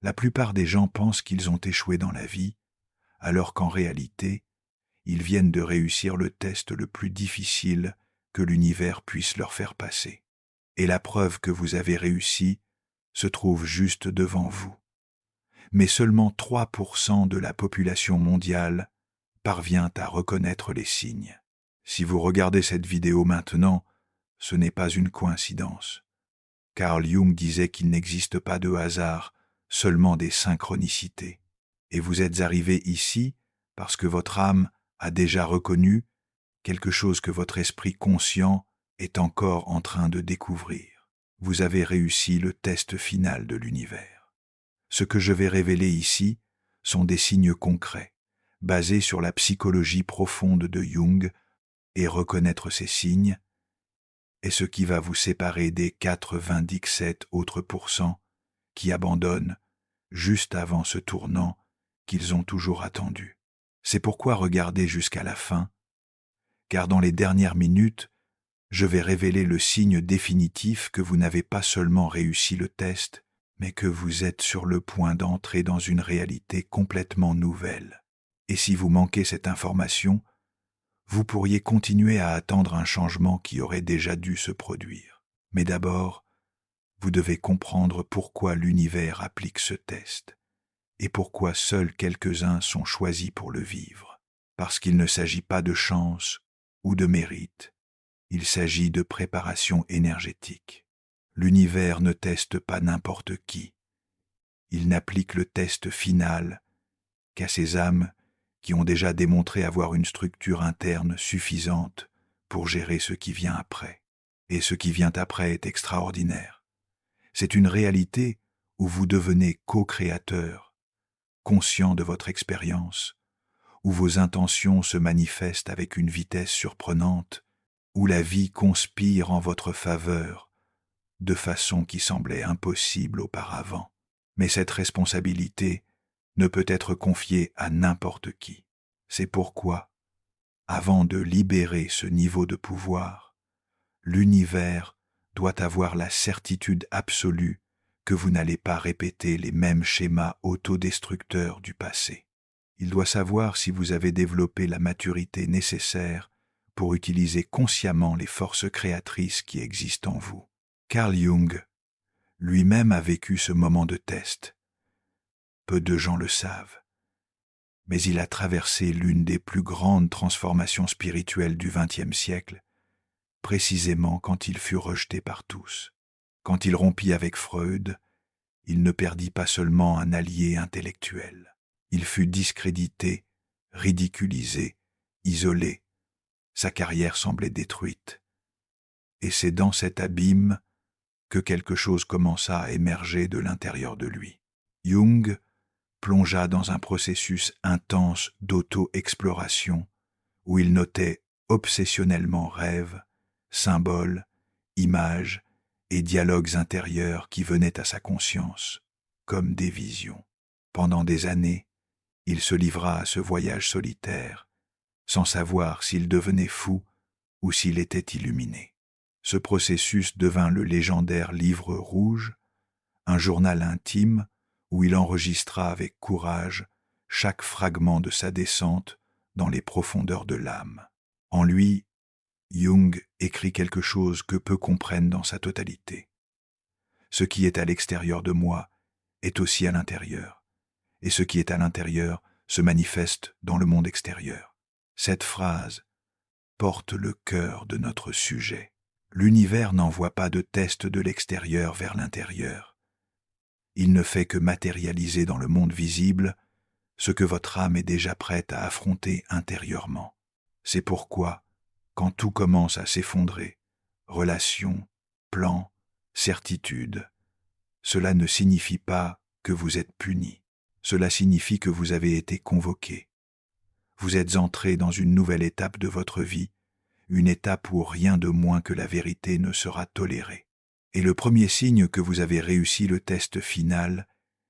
La plupart des gens pensent qu'ils ont échoué dans la vie, alors qu'en réalité, ils viennent de réussir le test le plus difficile que l'univers puisse leur faire passer. Et la preuve que vous avez réussi se trouve juste devant vous. Mais seulement 3% de la population mondiale parvient à reconnaître les signes. Si vous regardez cette vidéo maintenant, ce n'est pas une coïncidence. Carl Jung disait qu'il n'existe pas de hasard, seulement des synchronicités. Et vous êtes arrivé ici parce que votre âme a déjà reconnu quelque chose que votre esprit conscient est encore en train de découvrir. Vous avez réussi le test final de l'univers. Ce que je vais révéler ici sont des signes concrets, basés sur la psychologie profonde de Jung, et reconnaître ces signes est ce qui va vous séparer des 97 autres pourcents qui abandonnent juste avant ce tournant qu'ils ont toujours attendu. C'est pourquoi regardez jusqu'à la fin, car dans les dernières minutes, je vais révéler le signe définitif que vous n'avez pas seulement réussi le test, mais que vous êtes sur le point d'entrer dans une réalité complètement nouvelle. Et si vous manquez cette information, vous pourriez continuer à attendre un changement qui aurait déjà dû se produire. Mais d'abord, vous devez comprendre pourquoi l'univers applique ce test et pourquoi seuls quelques-uns sont choisis pour le vivre. Parce qu'il ne s'agit pas de chance ou de mérite, il s'agit de préparation énergétique. L'univers ne teste pas n'importe qui. Il n'applique le test final qu'à ces âmes qui ont déjà démontré avoir une structure interne suffisante pour gérer ce qui vient après. Et ce qui vient après est extraordinaire. C'est une réalité où vous devenez co-créateur, conscient de votre expérience, où vos intentions se manifestent avec une vitesse surprenante, où la vie conspire en votre faveur de façon qui semblait impossible auparavant. Mais cette responsabilité ne peut être confiée à n'importe qui. C'est pourquoi, avant de libérer ce niveau de pouvoir, l'univers doit avoir la certitude absolue que vous n'allez pas répéter les mêmes schémas autodestructeurs du passé. Il doit savoir si vous avez développé la maturité nécessaire pour utiliser consciemment les forces créatrices qui existent en vous. Carl Jung lui-même a vécu ce moment de test. Peu de gens le savent, mais il a traversé l'une des plus grandes transformations spirituelles du XXe siècle, précisément quand il fut rejeté par tous. Quand il rompit avec Freud, il ne perdit pas seulement un allié intellectuel. Il fut discrédité, ridiculisé, isolé. Sa carrière semblait détruite. Et c'est dans cet abîme que quelque chose commença à émerger de l'intérieur de lui. Jung plongea dans un processus intense d'auto-exploration où il notait obsessionnellement rêves, symboles, images et dialogues intérieurs qui venaient à sa conscience, comme des visions. Pendant des années, il se livra à ce voyage solitaire, sans savoir s'il devenait fou ou s'il était illuminé. Ce processus devint le légendaire Livre rouge, un journal intime où il enregistra avec courage chaque fragment de sa descente dans les profondeurs de l'âme. En lui, Jung écrit quelque chose que peu comprennent dans sa totalité. Ce qui est à l'extérieur de moi est aussi à l'intérieur, et ce qui est à l'intérieur se manifeste dans le monde extérieur. Cette phrase porte le cœur de notre sujet. L'univers n'envoie pas de test de l'extérieur vers l'intérieur. Il ne fait que matérialiser dans le monde visible ce que votre âme est déjà prête à affronter intérieurement. C'est pourquoi, quand tout commence à s'effondrer, relations, plans, certitudes, cela ne signifie pas que vous êtes puni. Cela signifie que vous avez été convoqué. Vous êtes entré dans une nouvelle étape de votre vie, une étape où rien de moins que la vérité ne sera toléré. Et le premier signe que vous avez réussi le test final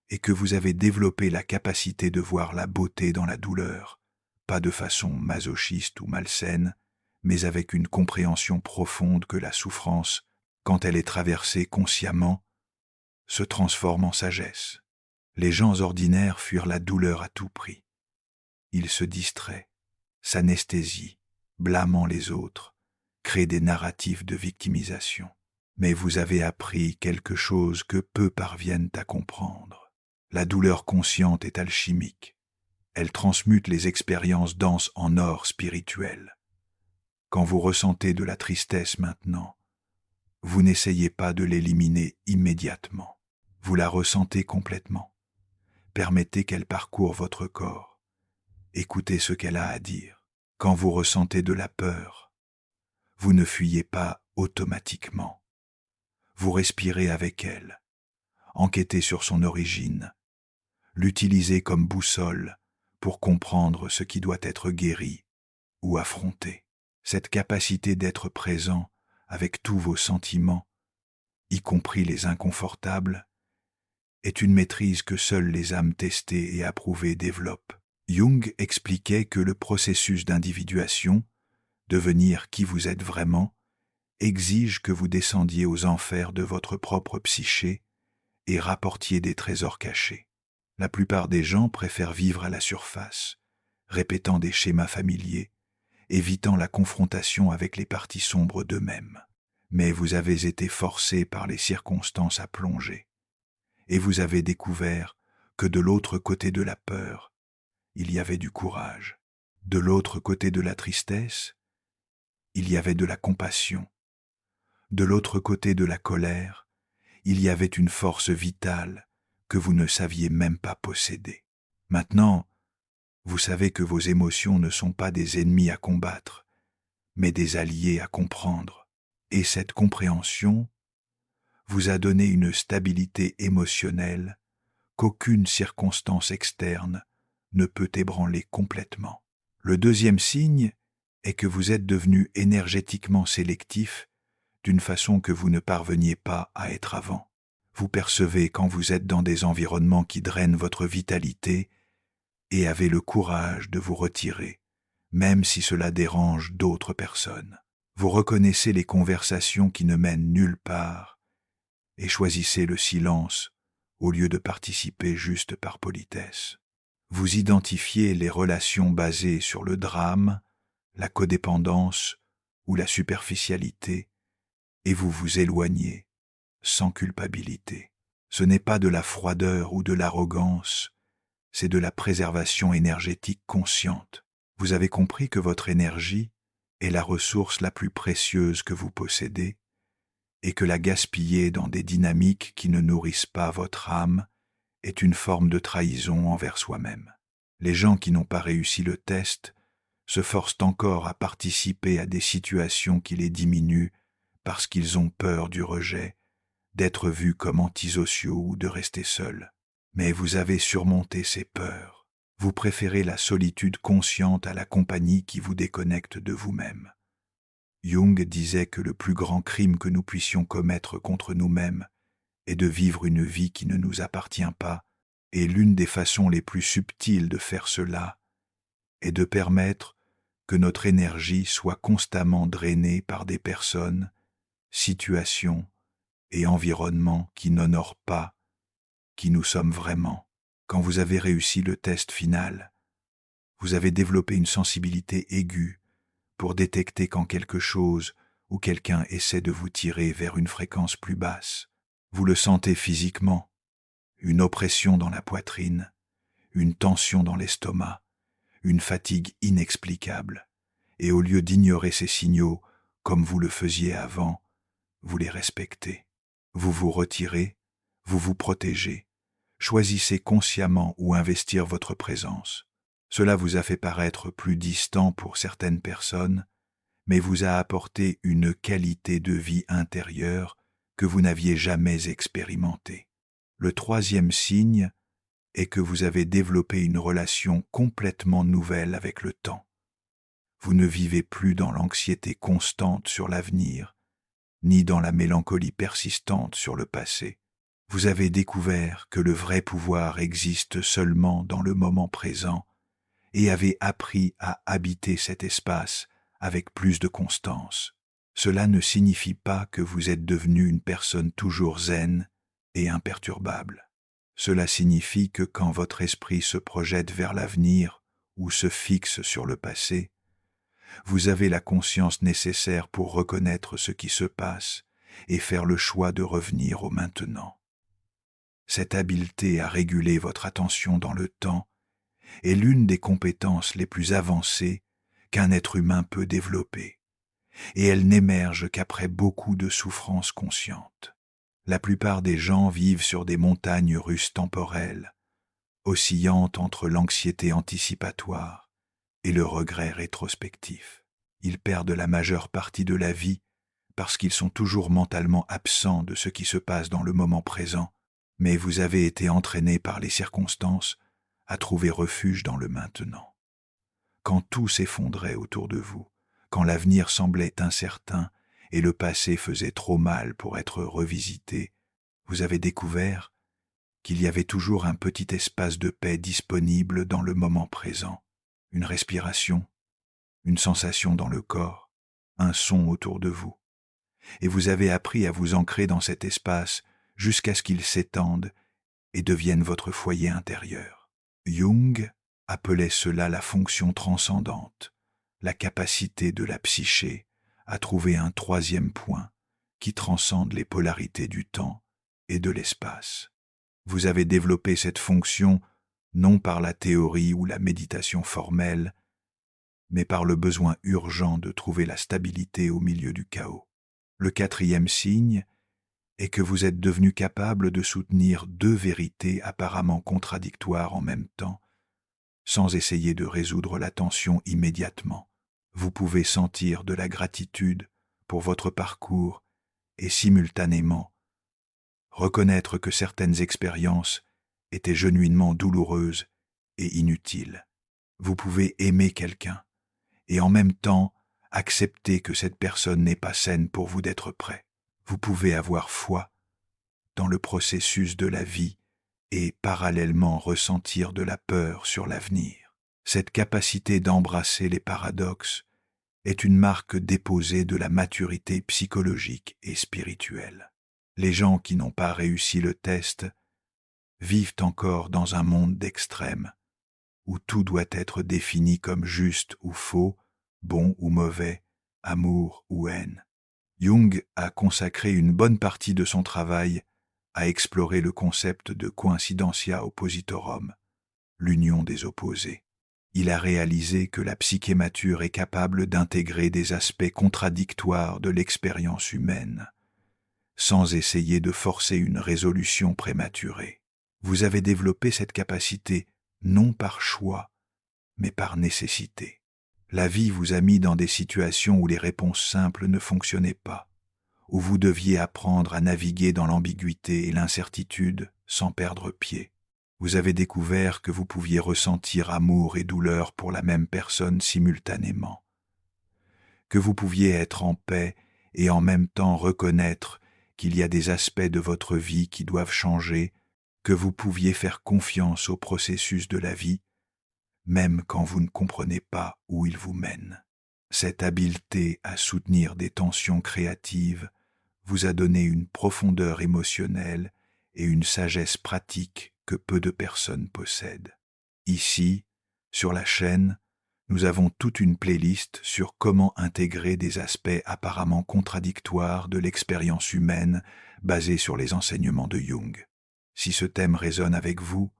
est que vous avez développé la capacité de voir la beauté dans la douleur, pas de façon masochiste ou malsaine, mais avec une compréhension profonde que la souffrance, quand elle est traversée consciemment, se transforme en sagesse. Les gens ordinaires fuirent la douleur à tout prix. Ils se distraient, s'anesthésient, blâmant les autres, créent des narratifs de victimisation. Mais vous avez appris quelque chose que peu parviennent à comprendre. La douleur consciente est alchimique. Elle transmute les expériences denses en or spirituel. Quand vous ressentez de la tristesse maintenant, vous n'essayez pas de l'éliminer immédiatement. Vous la ressentez complètement. Permettez qu'elle parcourt votre corps. Écoutez ce qu'elle a à dire. Quand vous ressentez de la peur, vous ne fuyez pas automatiquement. Vous respirez avec elle. Enquêtez sur son origine. L'utilisez comme boussole pour comprendre ce qui doit être guéri ou affronté. Cette capacité d'être présent avec tous vos sentiments, y compris les inconfortables, est une maîtrise que seules les âmes testées et approuvées développent. Jung expliquait que le processus d'individuation, devenir qui vous êtes vraiment, exige que vous descendiez aux enfers de votre propre psyché et rapportiez des trésors cachés. La plupart des gens préfèrent vivre à la surface, répétant des schémas familiers, évitant la confrontation avec les parties sombres d'eux-mêmes. Mais vous avez été forcés par les circonstances à plonger, et vous avez découvert que de l'autre côté de la peur, il y avait du courage. De l'autre côté de la tristesse, il y avait de la compassion. De l'autre côté de la colère, il y avait une force vitale que vous ne saviez même pas posséder. Maintenant, vous savez que vos émotions ne sont pas des ennemis à combattre, mais des alliés à comprendre. Et cette compréhension vous a donné une stabilité émotionnelle qu'aucune circonstance externe ne peut ébranler complètement. Le deuxième signe est que vous êtes devenu énergétiquement sélectif d'une façon que vous ne parveniez pas à être avant. Vous percevez quand vous êtes dans des environnements qui drainent votre vitalité et avez le courage de vous retirer, même si cela dérange d'autres personnes. Vous reconnaissez les conversations qui ne mènent nulle part et choisissez le silence au lieu de participer juste par politesse. Vous identifiez les relations basées sur le drame, la codépendance ou la superficialité et vous vous éloignez sans culpabilité. Ce n'est pas de la froideur ou de l'arrogance, c'est de la préservation énergétique consciente. Vous avez compris que votre énergie est la ressource la plus précieuse que vous possédez et que la gaspiller dans des dynamiques qui ne nourrissent pas votre âme est une forme de trahison envers soi-même. Les gens qui n'ont pas réussi le test se forcent encore à participer à des situations qui les diminuent parce qu'ils ont peur du rejet, d'être vus comme antisociaux ou de rester seuls. Mais vous avez surmonté ces peurs. Vous préférez la solitude consciente à la compagnie qui vous déconnecte de vous-même. Jung disait que le plus grand crime que nous puissions commettre contre nous-mêmes est de vivre une vie qui ne nous appartient pas, et l'une des façons les plus subtiles de faire cela est de permettre que notre énergie soit constamment drainée par des personnes, situations et environnements qui n'honorent pas qui nous sommes vraiment. Quand vous avez réussi le test final, vous avez développé une sensibilité aiguë pour détecter quand quelque chose ou quelqu'un essaie de vous tirer vers une fréquence plus basse. Vous le sentez physiquement, une oppression dans la poitrine, une tension dans l'estomac, une fatigue inexplicable, et au lieu d'ignorer ces signaux comme vous le faisiez avant, vous les respectez. Vous vous retirez, vous vous protégez, choisissez consciemment où investir votre présence. Cela vous a fait paraître plus distant pour certaines personnes, mais vous a apporté une qualité de vie intérieure que vous n'aviez jamais expérimentée. Le troisième signe est que vous avez développé une relation complètement nouvelle avec le temps. Vous ne vivez plus dans l'anxiété constante sur l'avenir, ni dans la mélancolie persistante sur le passé. Vous avez découvert que le vrai pouvoir existe seulement dans le moment présent et avez appris à habiter cet espace avec plus de constance. Cela ne signifie pas que vous êtes devenu une personne toujours zen et imperturbable. Cela signifie que quand votre esprit se projette vers l'avenir ou se fixe sur le passé, vous avez la conscience nécessaire pour reconnaître ce qui se passe et faire le choix de revenir au maintenant. Cette habileté à réguler votre attention dans le temps est l'une des compétences les plus avancées qu'un être humain peut développer, et elle n'émerge qu'après beaucoup de souffrances conscientes. La plupart des gens vivent sur des montagnes russes temporelles, oscillant entre l'anxiété anticipatoire et le regret rétrospectif. Ils perdent la majeure partie de la vie parce qu'ils sont toujours mentalement absents de ce qui se passe dans le moment présent, mais vous avez été entraînés par les circonstances à trouver refuge dans le maintenant. Quand tout s'effondrait autour de vous, quand l'avenir semblait incertain et le passé faisait trop mal pour être revisité, vous avez découvert qu'il y avait toujours un petit espace de paix disponible dans le moment présent, une respiration, une sensation dans le corps, un son autour de vous. Et vous avez appris à vous ancrer dans cet espace jusqu'à ce qu'il s'étende et devienne votre foyer intérieur. Jung appelait cela la fonction transcendante, la capacité de la psyché à trouver un troisième point qui transcende les polarités du temps et de l'espace. Vous avez développé cette fonction non par la théorie ou la méditation formelle, mais par le besoin urgent de trouver la stabilité au milieu du chaos. Le quatrième signe est que vous êtes devenu capable de soutenir deux vérités apparemment contradictoires en même temps, sans essayer de résoudre la tension immédiatement. Vous pouvez sentir de la gratitude pour votre parcours et simultanément reconnaître que certaines expériences étaient genuinement douloureuses et inutiles. Vous pouvez aimer quelqu'un et en même temps accepter que cette personne n'est pas saine pour vous d'être prêt. Vous pouvez avoir foi dans le processus de la vie et parallèlement ressentir de la peur sur l'avenir. Cette capacité d'embrasser les paradoxes est une marque déposée de la maturité psychologique et spirituelle. Les gens qui n'ont pas réussi le test vivent encore dans un monde d'extrêmes, où tout doit être défini comme juste ou faux, bon ou mauvais, amour ou haine. Jung a consacré une bonne partie de son travail à explorer le concept de coincidentia oppositorum, l'union des opposés. Il a réalisé que la psyché mature est capable d'intégrer des aspects contradictoires de l'expérience humaine, sans essayer de forcer une résolution prématurée. Vous avez développé cette capacité non par choix, mais par nécessité. La vie vous a mis dans des situations où les réponses simples ne fonctionnaient pas, où vous deviez apprendre à naviguer dans l'ambiguïté et l'incertitude sans perdre pied. Vous avez découvert que vous pouviez ressentir amour et douleur pour la même personne simultanément, que vous pouviez être en paix et en même temps reconnaître qu'il y a des aspects de votre vie qui doivent changer, que vous pouviez faire confiance au processus de la vie, même quand vous ne comprenez pas où il vous mène. Cette habileté à soutenir des tensions créatives vous a donné une profondeur émotionnelle et une sagesse pratique que peu de personnes possèdent. Ici, sur la chaîne, nous avons toute une playlist sur comment intégrer des aspects apparemment contradictoires de l'expérience humaine basés sur les enseignements de Jung. Si ce thème résonne avec vous,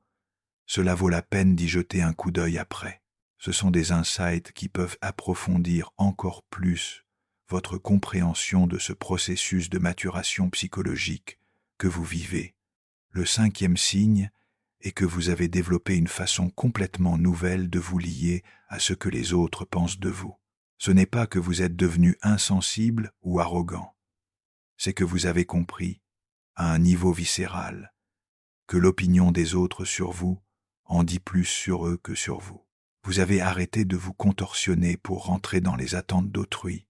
cela vaut la peine d'y jeter un coup d'œil après. Ce sont des insights qui peuvent approfondir encore plus votre compréhension de ce processus de maturation psychologique que vous vivez. Le cinquième signe est que vous avez développé une façon complètement nouvelle de vous lier à ce que les autres pensent de vous. Ce n'est pas que vous êtes devenu insensible ou arrogant, c'est que vous avez compris, à un niveau viscéral, que l'opinion des autres sur vous en dit plus sur eux que sur vous. Vous avez arrêté de vous contorsionner pour rentrer dans les attentes d'autrui,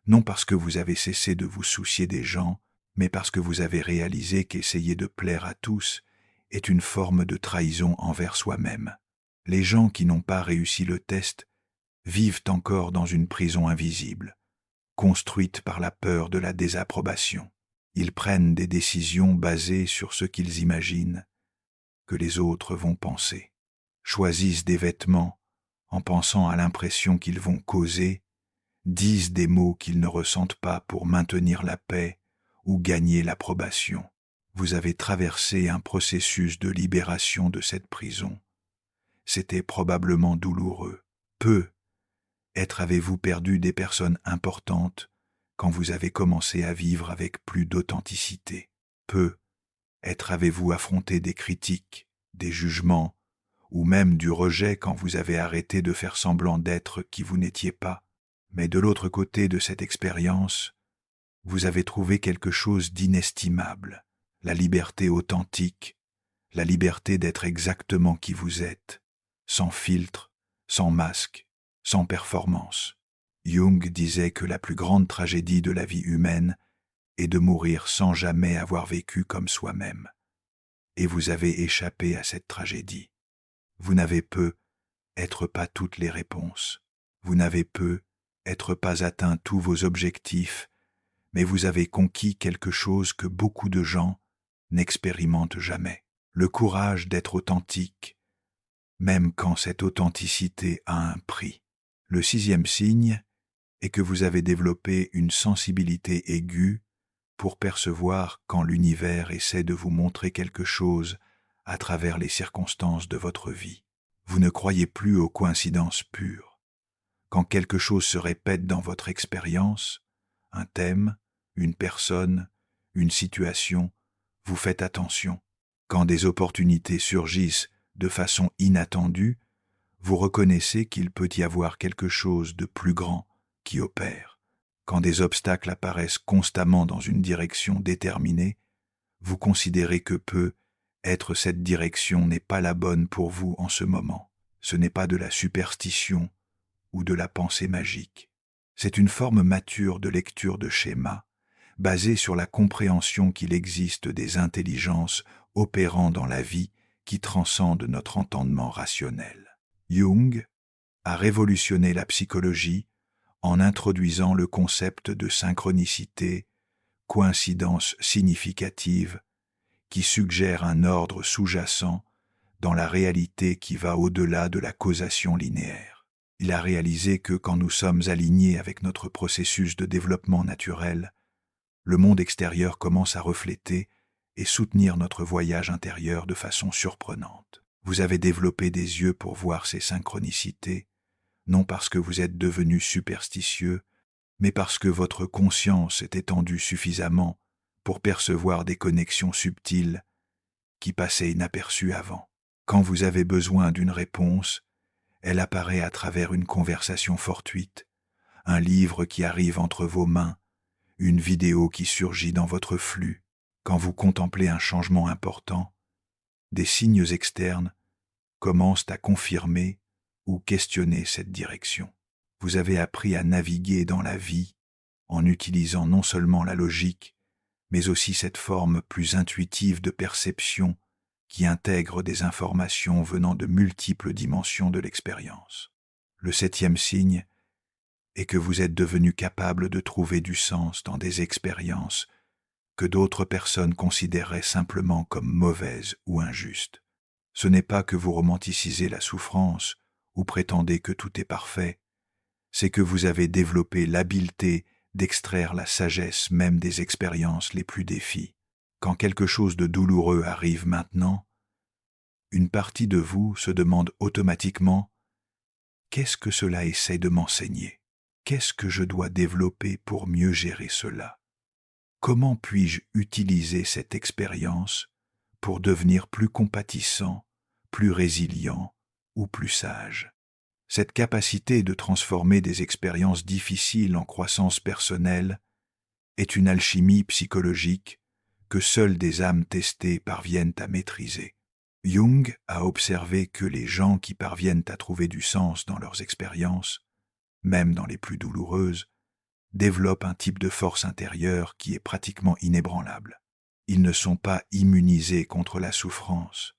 non parce que vous avez cessé de vous soucier des gens, mais parce que vous avez réalisé qu'essayer de plaire à tous est une forme de trahison envers soi-même. Les gens qui n'ont pas réussi le test vivent encore dans une prison invisible, construite par la peur de la désapprobation. Ils prennent des décisions basées sur ce qu'ils imaginent, que les autres vont penser, choisissent des vêtements en pensant à l'impression qu'ils vont causer, disent des mots qu'ils ne ressentent pas pour maintenir la paix ou gagner l'approbation. Vous avez traversé un processus de libération de cette prison. C'était probablement douloureux. Peut-être avez-vous perdu des personnes importantes quand vous avez commencé à vivre avec plus d'authenticité. Peut-être avez-vous affronté des critiques, des jugements, ou même du rejet quand vous avez arrêté de faire semblant d'être qui vous n'étiez pas. Mais de l'autre côté de cette expérience, vous avez trouvé quelque chose d'inestimable, la liberté authentique, la liberté d'être exactement qui vous êtes, sans filtre, sans masque, sans performance. Jung disait que la plus grande tragédie de la vie humaine est de mourir sans jamais avoir vécu comme soi-même. Et vous avez échappé à cette tragédie. Vous n'avez peut-être pas toutes les réponses. Vous n'avez peut-être pas atteint tous vos objectifs, mais vous avez conquis quelque chose que beaucoup de gens n'expérimentent jamais. Le courage d'être authentique, même quand cette authenticité a un prix. Le 6e signe est que vous avez développé une sensibilité aiguë pour percevoir quand l'univers essaie de vous montrer quelque chose à travers les circonstances de votre vie. Vous ne croyez plus aux coïncidences pures. Quand quelque chose se répète dans votre expérience, un thème, une personne, une situation, vous faites attention. Quand des opportunités surgissent de façon inattendue, vous reconnaissez qu'il peut y avoir quelque chose de plus grand qui opère. Quand des obstacles apparaissent constamment dans une direction déterminée, vous considérez que peut-être cette direction n'est pas la bonne pour vous en ce moment. Ce n'est pas de la superstition ou de la pensée magique. C'est une forme mature de lecture de schéma, basée sur la compréhension qu'il existe des intelligences opérant dans la vie qui transcendent notre entendement rationnel. Jung a révolutionné la psychologie en introduisant le concept de synchronicité, coïncidence significative, qui suggère un ordre sous-jacent dans la réalité qui va au-delà de la causation linéaire. Il a réalisé que quand nous sommes alignés avec notre processus de développement naturel, le monde extérieur commence à refléter et soutenir notre voyage intérieur de façon surprenante. Vous avez développé des yeux pour voir ces synchronicités, non parce que vous êtes devenu superstitieux, mais parce que votre conscience est étendue suffisamment pour percevoir des connexions subtiles qui passaient inaperçues avant. Quand vous avez besoin d'une réponse, elle apparaît à travers une conversation fortuite, un livre qui arrive entre vos mains, une vidéo qui surgit dans votre flux. Quand vous contemplez un changement important, des signes externes commencent à confirmer ou questionner cette direction. Vous avez appris à naviguer dans la vie en utilisant non seulement la logique, mais aussi cette forme plus intuitive de perception qui intègre des informations venant de multiples dimensions de l'expérience. Le 7e signe est que vous êtes devenu capable de trouver du sens dans des expériences que d'autres personnes considéraient simplement comme mauvaises ou injustes. Ce n'est pas que vous romanticisez la souffrance ou prétendez que tout est parfait, c'est que vous avez développé l'habileté d'extraire la sagesse même des expériences les plus défies. Quand quelque chose de douloureux arrive maintenant, une partie de vous se demande automatiquement « Qu'est-ce que cela essaie de m'enseigner ? Qu'est-ce que je dois développer pour mieux gérer cela ? Comment puis-je utiliser cette expérience pour devenir plus compatissant, plus résilient ou plus sage ?» Cette capacité de transformer des expériences difficiles en croissance personnelle est une alchimie psychologique que seules des âmes testées parviennent à maîtriser. Jung a observé que les gens qui parviennent à trouver du sens dans leurs expériences, même dans les plus douloureuses, développent un type de force intérieure qui est pratiquement inébranlable. Ils ne sont pas immunisés contre la souffrance,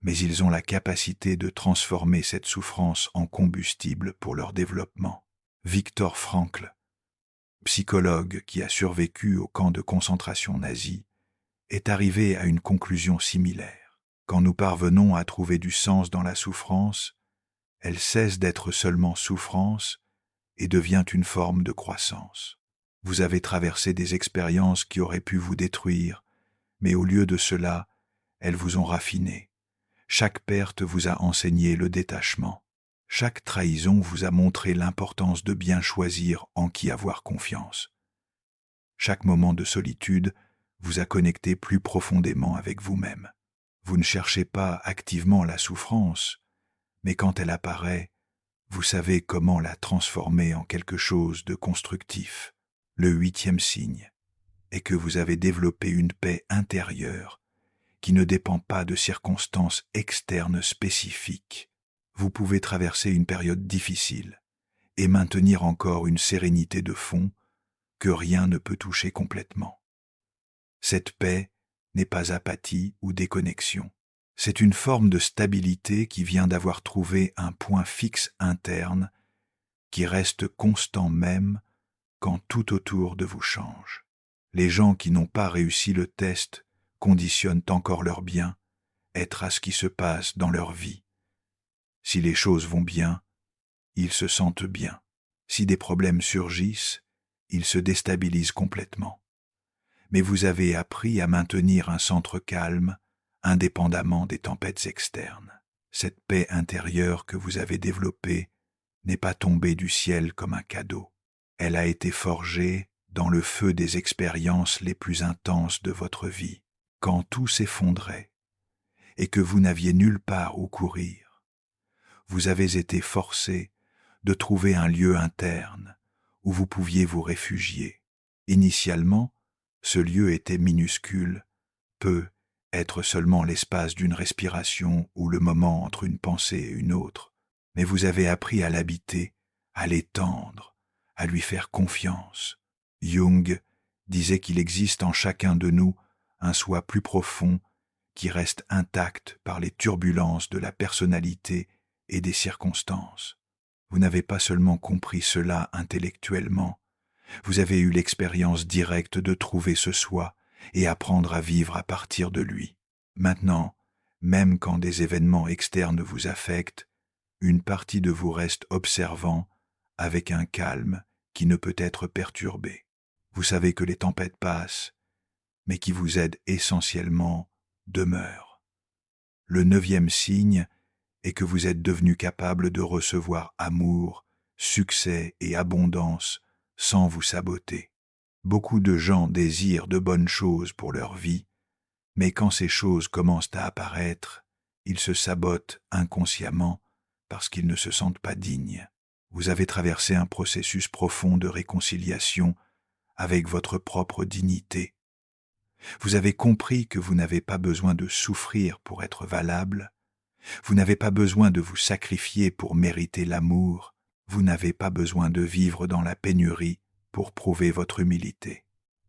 mais ils ont la capacité de transformer cette souffrance en combustible pour leur développement. Viktor Frankl, psychologue qui a survécu au camp de concentration nazi, est arrivé à une conclusion similaire. Quand nous parvenons à trouver du sens dans la souffrance, elle cesse d'être seulement souffrance et devient une forme de croissance. Vous avez traversé des expériences qui auraient pu vous détruire, mais au lieu de cela, elles vous ont raffiné. Chaque perte vous a enseigné le détachement. Chaque trahison vous a montré l'importance de bien choisir en qui avoir confiance. Chaque moment de solitude vous a connecté plus profondément avec vous-même. Vous ne cherchez pas activement la souffrance, mais quand elle apparaît, vous savez comment la transformer en quelque chose de constructif. Le 8e signe est que vous avez développé une paix intérieure qui ne dépend pas de circonstances externes spécifiques. Vous pouvez traverser une période difficile et maintenir encore une sérénité de fond que rien ne peut toucher complètement. Cette paix n'est pas apathie ou déconnexion. C'est une forme de stabilité qui vient d'avoir trouvé un point fixe interne qui reste constant même quand tout autour de vous change. Les gens qui n'ont pas réussi le test conditionnent encore leur bien-être à ce qui se passe dans leur vie. Si les choses vont bien, ils se sentent bien. Si des problèmes surgissent, ils se déstabilisent complètement. Mais vous avez appris à maintenir un centre calme, indépendamment des tempêtes externes. Cette paix intérieure que vous avez développée n'est pas tombée du ciel comme un cadeau. Elle a été forgée dans le feu des expériences les plus intenses de votre vie, quand tout s'effondrait et que vous n'aviez nulle part où courir. Vous avez été forcé de trouver un lieu interne où vous pouviez vous réfugier. Initialement, ce lieu était minuscule, peut être seulement l'espace d'une respiration ou le moment entre une pensée et une autre, mais vous avez appris à l'habiter, à l'étendre, à lui faire confiance. Jung disait qu'il existe en chacun de nous un soi plus profond qui reste intact par les turbulences de la personnalité et des circonstances. Vous n'avez pas seulement compris cela intellectuellement, vous avez eu l'expérience directe de trouver ce soi et apprendre à vivre à partir de lui. Maintenant, même quand des événements externes vous affectent, une partie de vous reste observant avec un calme qui ne peut être perturbé. Vous savez que les tempêtes passent, mais qui vous aident essentiellement demeurent. Le 9e signe est que vous êtes devenu capable de recevoir amour, succès et abondance sans vous saboter. Beaucoup de gens désirent de bonnes choses pour leur vie, mais quand ces choses commencent à apparaître, ils se sabotent inconsciemment parce qu'ils ne se sentent pas dignes. Vous avez traversé un processus profond de réconciliation avec votre propre dignité. Vous avez compris que vous n'avez pas besoin de souffrir pour être valable, vous n'avez pas besoin de vous sacrifier pour mériter l'amour, vous n'avez pas besoin de vivre dans la pénurie pour prouver votre humilité.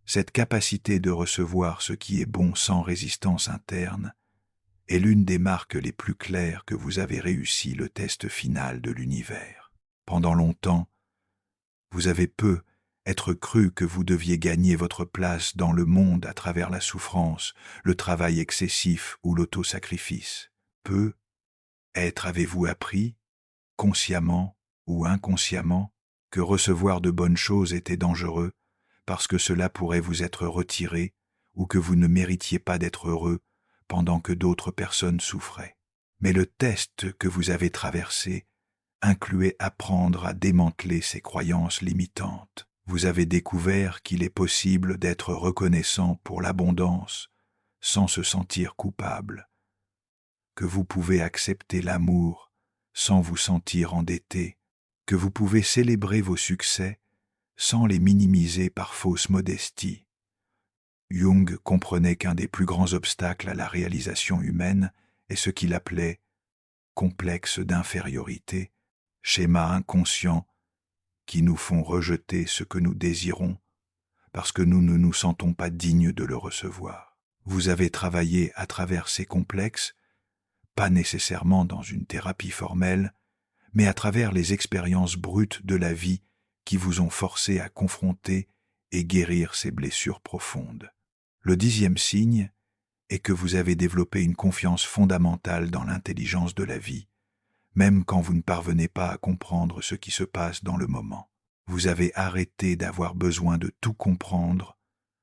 Cette capacité de recevoir ce qui est bon sans résistance interne est l'une des marques les plus claires que vous avez réussi le test final de l'univers. Pendant longtemps, vous avez peu être cru que vous deviez gagner votre place dans le monde à travers la souffrance, le travail excessif ou l'autosacrifice. Peu être avez-vous appris, consciemment ou inconsciemment, que recevoir de bonnes choses était dangereux parce que cela pourrait vous être retiré ou que vous ne méritiez pas d'être heureux pendant que d'autres personnes souffraient. Mais le test que vous avez traversé incluait apprendre à démanteler ces croyances limitantes. Vous avez découvert qu'il est possible d'être reconnaissant pour l'abondance sans se sentir coupable, que vous pouvez accepter l'amour sans vous sentir endetté, que vous pouvez célébrer vos succès sans les minimiser par fausse modestie. Jung comprenait qu'un des plus grands obstacles à la réalisation humaine est ce qu'il appelait complexe d'infériorité, schéma inconscient qui nous font rejeter ce que nous désirons parce que nous ne nous sentons pas dignes de le recevoir. Vous avez travaillé à travers ces complexes, pas nécessairement dans une thérapie formelle, mais à travers les expériences brutes de la vie qui vous ont forcé à confronter et guérir ces blessures profondes. Le 10e signe et que vous avez développé une confiance fondamentale dans l'intelligence de la vie, même quand vous ne parvenez pas à comprendre ce qui se passe dans le moment. Vous avez arrêté d'avoir besoin de tout comprendre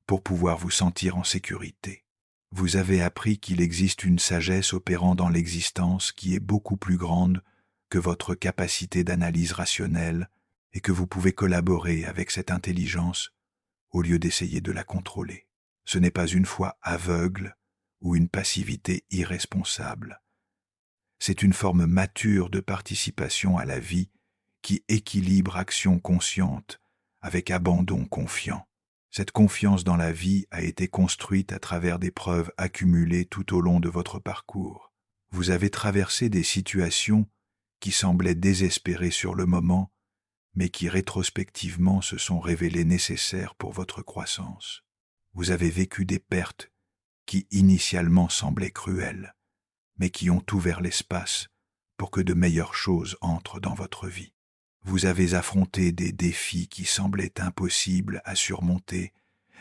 pour pouvoir vous sentir en sécurité. Vous avez appris qu'il existe une sagesse opérant dans l'existence qui est beaucoup plus grande que votre capacité d'analyse rationnelle et que vous pouvez collaborer avec cette intelligence au lieu d'essayer de la contrôler. Ce n'est pas une foi aveugle ou une passivité irresponsable. C'est une forme mature de participation à la vie qui équilibre action consciente avec abandon confiant. Cette confiance dans la vie a été construite à travers des preuves accumulées tout au long de votre parcours. Vous avez traversé des situations qui semblaient désespérées sur le moment, mais qui rétrospectivement se sont révélées nécessaires pour votre croissance. Vous avez vécu des pertes qui initialement semblaient cruelles, mais qui ont ouvert l'espace pour que de meilleures choses entrent dans votre vie. Vous avez affronté des défis qui semblaient impossibles à surmonter,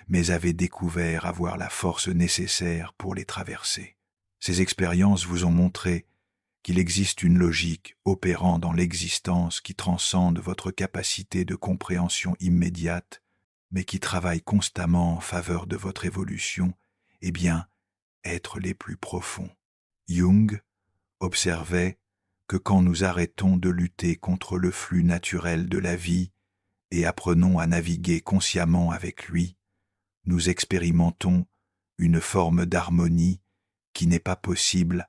mais avez découvert avoir la force nécessaire pour les traverser. Ces expériences vous ont montré qu'il existe une logique opérant dans l'existence qui transcende votre capacité de compréhension immédiate, mais qui travaille constamment en faveur de votre évolution et bien être les plus profonds. Jung observait que quand nous arrêtons de lutter contre le flux naturel de la vie et apprenons à naviguer consciemment avec lui, nous expérimentons une forme d'harmonie qui n'est pas possible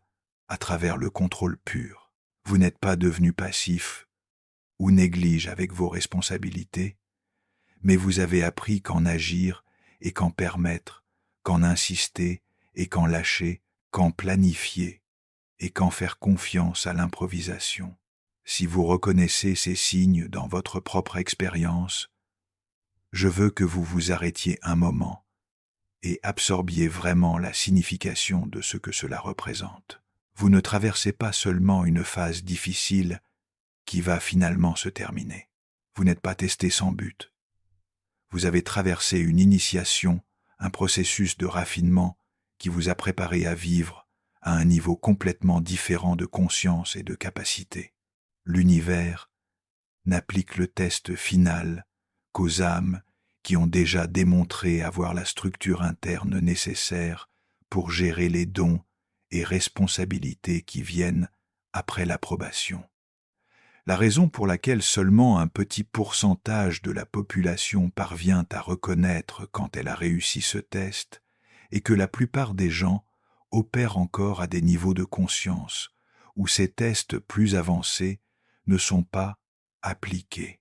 à travers le contrôle pur. Vous n'êtes pas devenu passif ou néglige avec vos responsabilités, mais vous avez appris qu'en agir et qu'en permettre, qu'en insister et qu'en lâcher, qu'en planifier et qu'en faire confiance à l'improvisation. Si vous reconnaissez ces signes dans votre propre expérience, je veux que vous vous arrêtiez un moment et absorbiez vraiment la signification de ce que cela représente. Vous ne traversez pas seulement une phase difficile qui va finalement se terminer. Vous n'êtes pas testé sans but. Vous avez traversé une initiation, un processus de raffinement qui vous a préparé à vivre à un niveau complètement différent de conscience et de capacité. L'univers n'applique le test final qu'aux âmes qui ont déjà démontré avoir la structure interne nécessaire pour gérer les dons et responsabilités qui viennent après l'approbation. La raison pour laquelle seulement un petit pourcentage de la population parvient à reconnaître quand elle a réussi ce test est que la plupart des gens opèrent encore à des niveaux de conscience où ces tests plus avancés ne sont pas appliqués.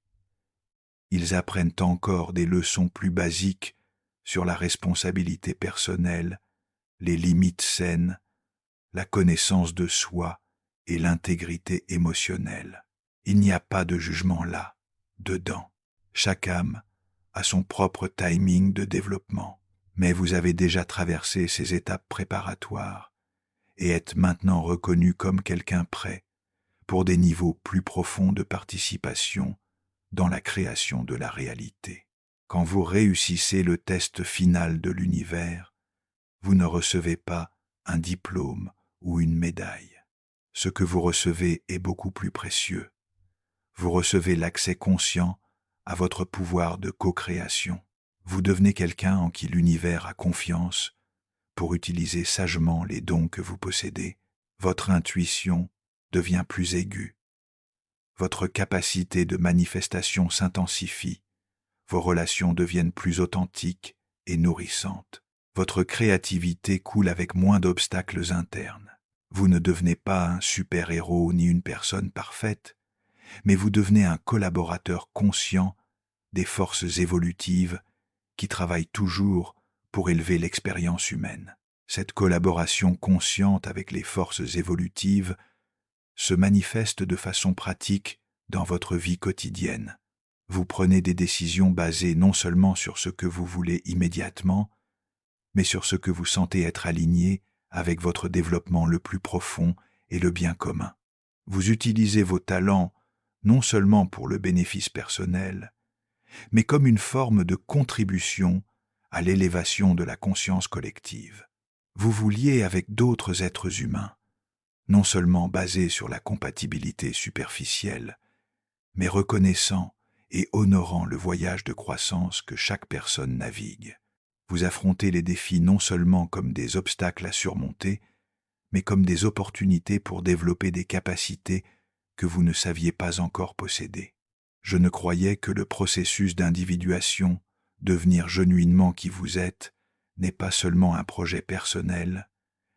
Ils apprennent encore des leçons plus basiques sur la responsabilité personnelle, les limites saines, la connaissance de soi et l'intégrité émotionnelle. Il n'y a pas de jugement là, dedans. Chaque âme a son propre timing de développement, mais vous avez déjà traversé ces étapes préparatoires et êtes maintenant reconnu comme quelqu'un prêt pour des niveaux plus profonds de participation dans la création de la réalité. Quand vous réussissez le test final de l'univers, vous ne recevez pas un diplôme ou une médaille. Ce que vous recevez est beaucoup plus précieux. Vous recevez l'accès conscient à votre pouvoir de co-création. Vous devenez quelqu'un en qui l'univers a confiance pour utiliser sagement les dons que vous possédez. Votre intuition devient plus aiguë. Votre capacité de manifestation s'intensifie. Vos relations deviennent plus authentiques et nourrissantes. Votre créativité coule avec moins d'obstacles internes. Vous ne devenez pas un super-héros ni une personne parfaite, mais vous devenez un collaborateur conscient des forces évolutives qui travaillent toujours pour élever l'expérience humaine. Cette collaboration consciente avec les forces évolutives se manifeste de façon pratique dans votre vie quotidienne. Vous prenez des décisions basées non seulement sur ce que vous voulez immédiatement, mais sur ce que vous sentez être aligné avec votre développement le plus profond et le bien commun. Vous utilisez vos talents non seulement pour le bénéfice personnel, mais comme une forme de contribution à l'élévation de la conscience collective. Vous vous liez avec d'autres êtres humains, non seulement basés sur la compatibilité superficielle, mais reconnaissant et honorant le voyage de croissance que chaque personne navigue. Vous affrontez les défis non seulement comme des obstacles à surmonter, mais comme des opportunités pour développer des capacités que vous ne saviez pas encore posséder. Je ne croyais que le processus d'individuation, devenir genuinement qui vous êtes, n'est pas seulement un projet personnel,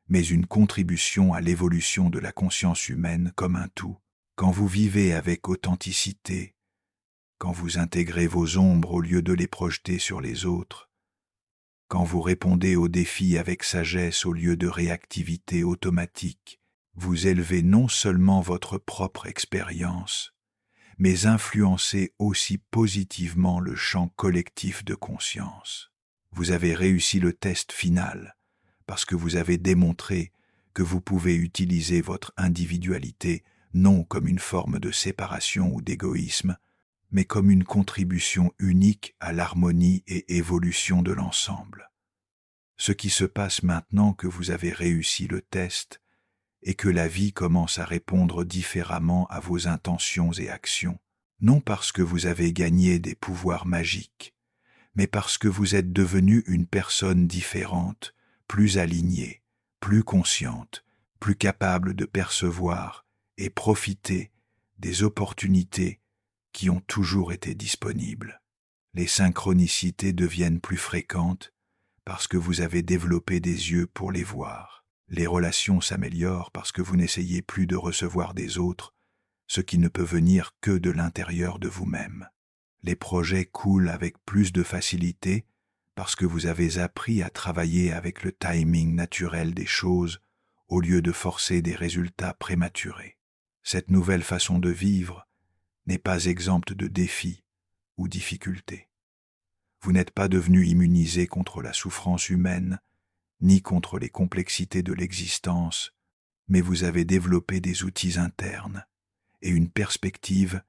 mais une contribution à l'évolution de la conscience humaine comme un tout. Quand vous vivez avec authenticité, quand vous intégrez vos ombres au lieu de les projeter sur les autres, quand vous répondez aux défis avec sagesse au lieu de réactivité automatique, vous élevez non seulement votre propre expérience, mais influencez aussi positivement le champ collectif de conscience. Vous avez réussi le test final parce que vous avez démontré que vous pouvez utiliser votre individualité non comme une forme de séparation ou d'égoïsme, mais comme une contribution unique à l'harmonie et évolution de l'ensemble. Ce qui se passe maintenant que vous avez réussi le test est que la vie commence à répondre différemment à vos intentions et actions, non parce que vous avez gagné des pouvoirs magiques, mais parce que vous êtes devenu une personne différente, plus alignée, plus consciente, plus capable de percevoir et profiter des opportunités qui ont toujours été disponibles. Les synchronicités deviennent plus fréquentes parce que vous avez développé des yeux pour les voir. Les relations s'améliorent parce que vous n'essayez plus de recevoir des autres ce qui ne peut venir que de l'intérieur de vous-même. Les projets coulent avec plus de facilité parce que vous avez appris à travailler avec le timing naturel des choses au lieu de forcer des résultats prématurés. Cette nouvelle façon de vivre n'est pas exempte de défis ou difficultés. Vous n'êtes pas devenu immunisé contre la souffrance humaine, ni contre les complexités de l'existence, mais vous avez développé des outils internes et une perspective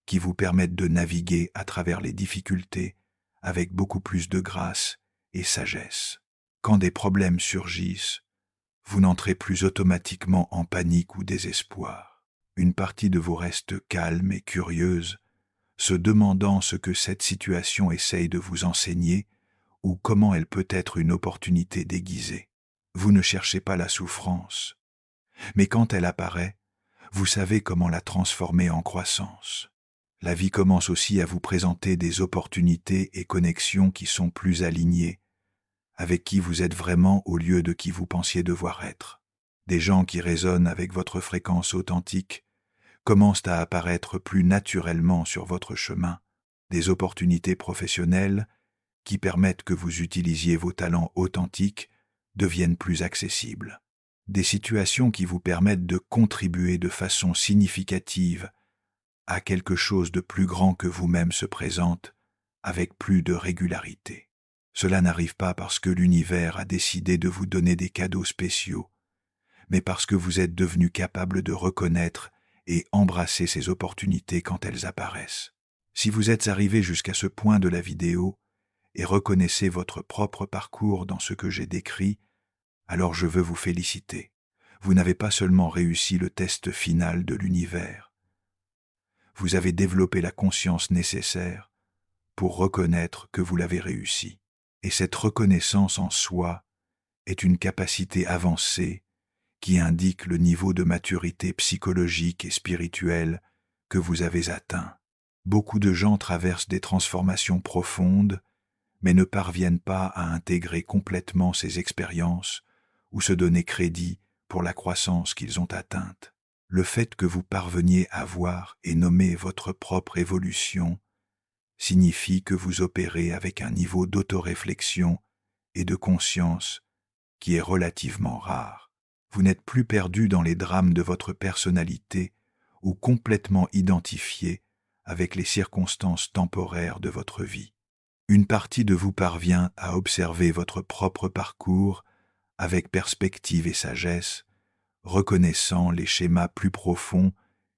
qui vous permettent de naviguer à travers les difficultés avec beaucoup plus de grâce et sagesse. Quand des problèmes surgissent, vous n'entrez plus automatiquement en panique ou désespoir. Une partie de vous reste calme et curieuse, se demandant ce que cette situation essaye de vous enseigner ou comment elle peut être une opportunité déguisée. Vous ne cherchez pas la souffrance, mais quand elle apparaît, vous savez comment la transformer en croissance. La vie commence aussi à vous présenter des opportunités et connexions qui sont plus alignées, avec qui vous êtes vraiment au lieu de qui vous pensiez devoir être. Des gens qui résonnent avec votre fréquence authentique commencent à apparaître plus naturellement sur votre chemin, des opportunités professionnelles qui permettent que vous utilisiez vos talents authentiques deviennent plus accessibles. Des situations qui vous permettent de contribuer de façon significative à quelque chose de plus grand que vous-même se présentent avec plus de régularité. Cela n'arrive pas parce que l'univers a décidé de vous donner des cadeaux spéciaux, mais parce que vous êtes devenu capable de reconnaître et embrasser ces opportunités quand elles apparaissent. Si vous êtes arrivé jusqu'à ce point de la vidéo et reconnaissez votre propre parcours dans ce que j'ai décrit, alors je veux vous féliciter. Vous n'avez pas seulement réussi le test final de l'univers, vous avez développé la conscience nécessaire pour reconnaître que vous l'avez réussi. Et cette reconnaissance en soi est une capacité avancée qui indique le niveau de maturité psychologique et spirituelle que vous avez atteint. Beaucoup de gens traversent des transformations profondes, mais ne parviennent pas à intégrer complètement ces expériences ou se donner crédit pour la croissance qu'ils ont atteinte. Le fait que vous parveniez à voir et nommer votre propre évolution signifie que vous opérez avec un niveau d'autoréflexion et de conscience qui est relativement rare. Vous n'êtes plus perdu dans les drames de votre personnalité ou complètement identifié avec les circonstances temporaires de votre vie. Une partie de vous parvient à observer votre propre parcours avec perspective et sagesse, reconnaissant les schémas plus profonds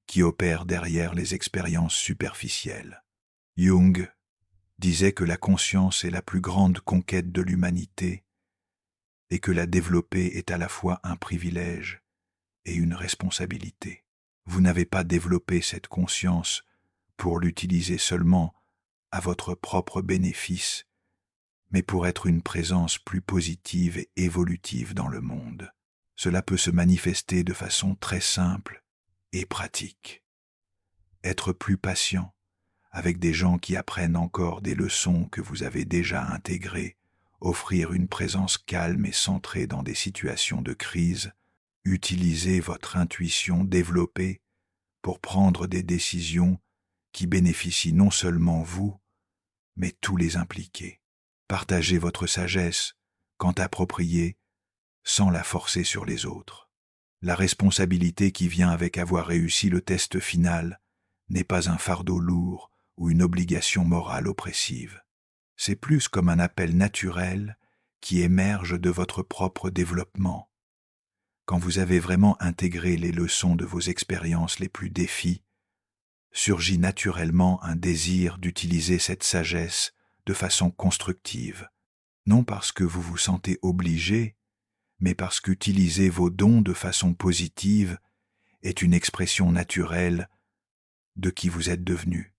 qui opèrent derrière les expériences superficielles. Jung disait que la conscience est la plus grande conquête de l'humanité et que la développer est à la fois un privilège et une responsabilité. Vous n'avez pas développé cette conscience pour l'utiliser seulement à votre propre bénéfice, mais pour être une présence plus positive et évolutive dans le monde. Cela peut se manifester de façon très simple et pratique. Être plus patient avec des gens qui apprennent encore des leçons que vous avez déjà intégrées, offrir une présence calme et centrée dans des situations de crise, utiliser votre intuition développée pour prendre des décisions qui bénéficient non seulement vous, mais tous les impliqués. Partagez votre sagesse quand appropriée, sans la forcer sur les autres. La responsabilité qui vient avec avoir réussi le test final n'est pas un fardeau lourd ou une obligation morale oppressive. C'est plus comme un appel naturel qui émerge de votre propre développement. Quand vous avez vraiment intégré les leçons de vos expériences les plus défis, surgit naturellement un désir d'utiliser cette sagesse de façon constructive, non parce que vous vous sentez obligé, mais parce qu'utiliser vos dons de façon positive est une expression naturelle de qui vous êtes devenu.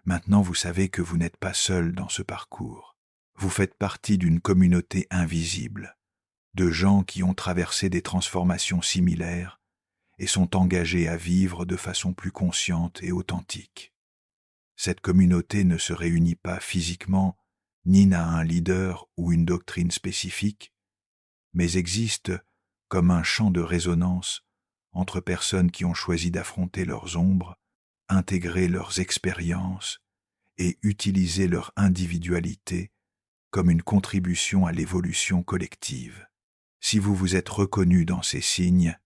Maintenant, vous savez que vous n'êtes pas seul dans ce parcours. Vous faites partie d'une communauté invisible, de gens qui ont traversé des transformations similaires et sont engagés à vivre de façon plus consciente et authentique. Cette communauté ne se réunit pas physiquement, ni n'a un leader ou une doctrine spécifique, mais existe comme un champ de résonance entre personnes qui ont choisi d'affronter leurs ombres, intégrer leurs expériences et utiliser leur individualité comme une contribution à l'évolution collective. Si vous vous êtes reconnu dans ces signes,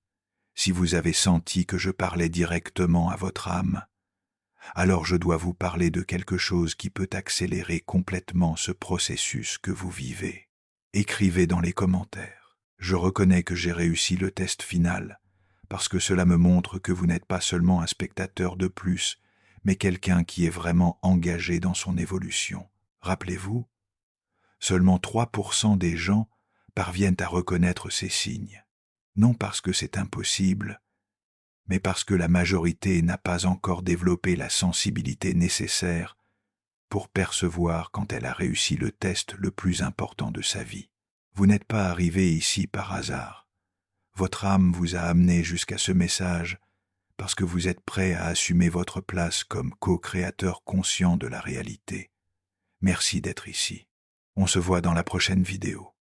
si vous avez senti que je parlais directement à votre âme, alors je dois vous parler de quelque chose qui peut accélérer complètement ce processus que vous vivez. Écrivez dans les commentaires. Je reconnais que j'ai réussi le test final, parce que cela me montre que vous n'êtes pas seulement un spectateur de plus, mais quelqu'un qui est vraiment engagé dans son évolution. Rappelez-vous, seulement 3% des gens parviennent à reconnaître ces signes. Non parce que c'est impossible, mais parce que la majorité n'a pas encore développé la sensibilité nécessaire pour percevoir quand elle a réussi le test le plus important de sa vie. Vous n'êtes pas arrivé ici par hasard. Votre âme vous a amené jusqu'à ce message parce que vous êtes prêt à assumer votre place comme co-créateur conscient de la réalité. Merci d'être ici. On se voit dans la prochaine vidéo.